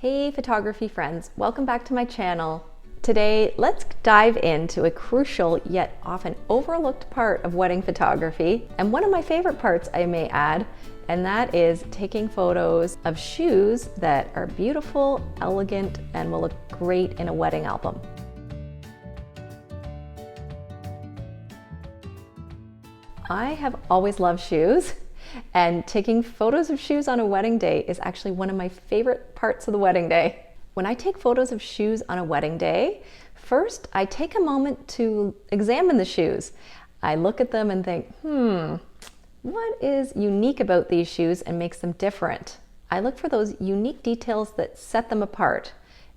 Hey photography friends, welcome back to my channel. Today, let's dive into a crucial yet often overlooked part of wedding photography, and one of my favorite parts, I may add, and that is taking photos of shoes that are beautiful, elegant, and will look great in a wedding album. I have always loved shoes. And taking photos of shoes on a wedding day is actually one of my favorite parts of the wedding day. When I take photos of shoes on a wedding day, first I take a moment to examine the shoes. I look at them and think, what is unique about these shoes and makes them different? I look for those unique details that set them apart.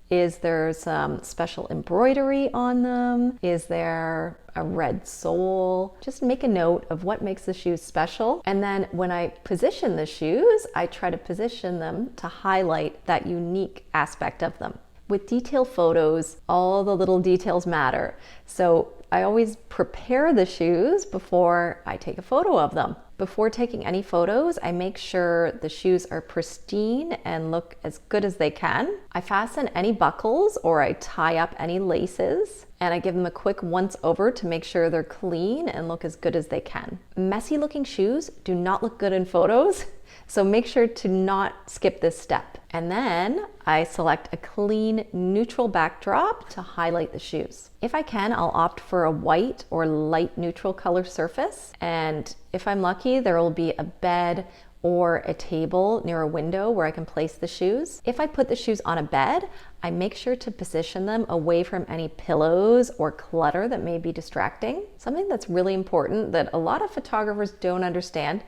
Is there some special embroidery on them? Is there a red sole? Just make a note of what makes the shoes special. And then when I position the shoes, I try to position them to highlight that unique aspect of them. With detailed photos, all the little details matter. So I always prepare the shoes before I take a photo of them. Before taking any photos, I make sure the shoes are pristine and look as good as they can. I fasten any buckles or I tie up any laces, and I give them a quick once over to make sure they're clean and look as good as they can. Messy looking shoes do not look good in photos, so make sure to not skip this step. And then I select a clean, neutral backdrop to highlight the shoes. If I can, I'll opt for a white or light neutral color surface. And if I'm lucky, there will be a bed or a table near a window where I can place the shoes. If I put the shoes on a bed, I make sure to position them away from any pillows or clutter that may be distracting. Something that's really important that a lot of photographers don't understand,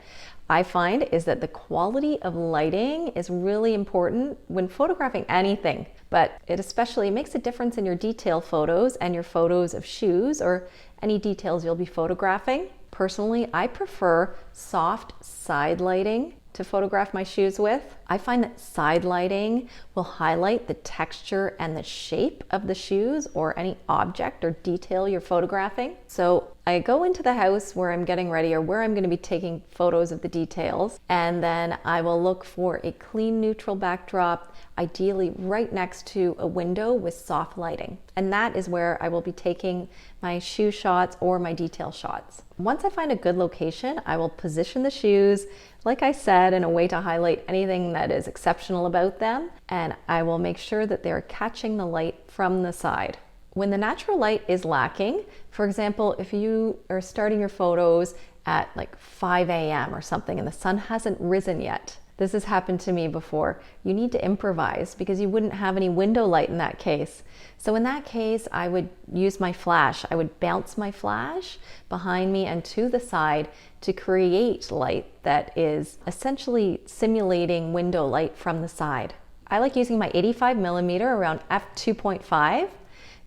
I find, is that the quality of lighting is really important when photographing anything, but it especially makes a difference in your detail photos and your photos of shoes or any details you'll be photographing. Personally, I prefer soft side lighting to photograph my shoes with. I find that side lighting will highlight the texture and the shape of the shoes or any object or detail you're photographing. So I go into the house where I'm getting ready or where I'm going to be taking photos of the details, and then I will look for a clean neutral backdrop, ideally right next to a window with soft lighting. And that is where I will be taking my shoe shots or my detail shots. Once I find a good location, I will position the shoes, like I said, in a way to highlight anything that is exceptional about them, and I will make sure that they're catching the light from the side. When the natural light is lacking, for example, if you are starting your photos at like 5 a.m. or something and the sun hasn't risen yet, this has happened to me before, you need to improvise because you wouldn't have any window light in that case. So in that case, I would use my flash. I would bounce my flash behind me and to the side to create light that is essentially simulating window light from the side. I like using my 85mm around f2.5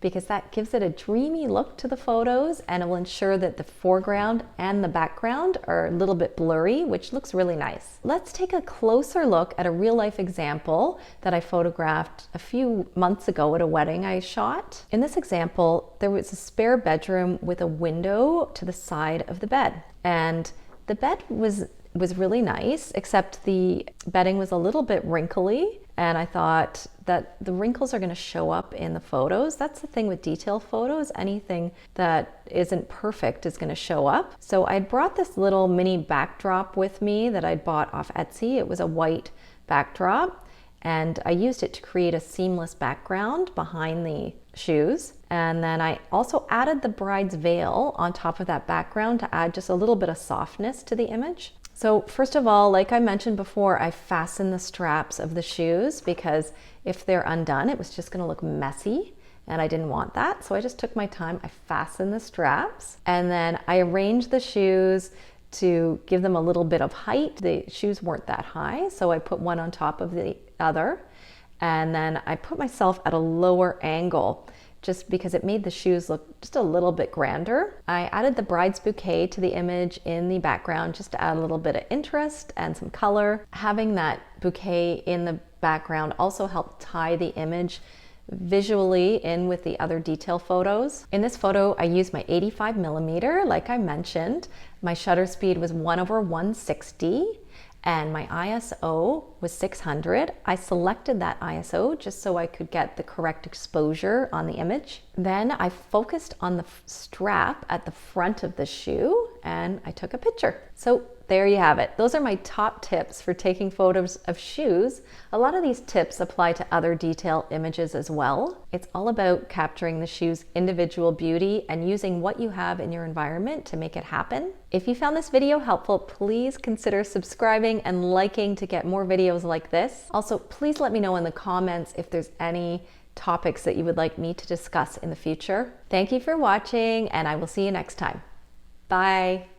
because that gives it a dreamy look to the photos, and it will ensure that the foreground and the background are a little bit blurry, which looks really nice. Let's take a closer look at a real life example that I photographed a few months ago at a wedding I shot. In this example, there was a spare bedroom with a window to the side of the bed, and the bed was really nice, except the bedding was a little bit wrinkly, and I thought that the wrinkles are going to show up in the photos. That's the thing with detail photos. Anything that isn't perfect is going to show up. So I brought this little mini backdrop with me that I'd bought off Etsy. It was a white backdrop, and I used it to create a seamless background behind the shoes. And then I also added the bride's veil on top of that background to add just a little bit of softness to the image. So first of all, like I mentioned before, I fastened the straps of the shoes because if they're undone, it was just going to look messy, and I didn't want that. So I just took my time. I fastened the straps, and then I arranged the shoes to give them a little bit of height. The shoes weren't that high, so I put one on top of the other, and then I put myself at a lower angle just because it made the shoes look just a little bit grander. I added the bride's bouquet to the image in the background just to add a little bit of interest and some color. Having that bouquet in the background also helped tie the image visually in with the other detail photos. In this photo, I used my 85mm, like I mentioned. My shutter speed was 1/160, and my ISO was 600. I selected that ISO just so I could get the correct exposure on the image. Then I focused on the strap at the front of the shoe and I took a picture. So there you have it. Those are my top tips for taking photos of shoes. A lot of these tips apply to other detail images as well. It's all about capturing the shoe's individual beauty and using what you have in your environment to make it happen. If you found this video helpful, please consider subscribing and liking to get more videos like this. Also, please let me know in the comments if there's any topics that you would like me to discuss in the future. Thank you for watching, and I will see you next time. Bye.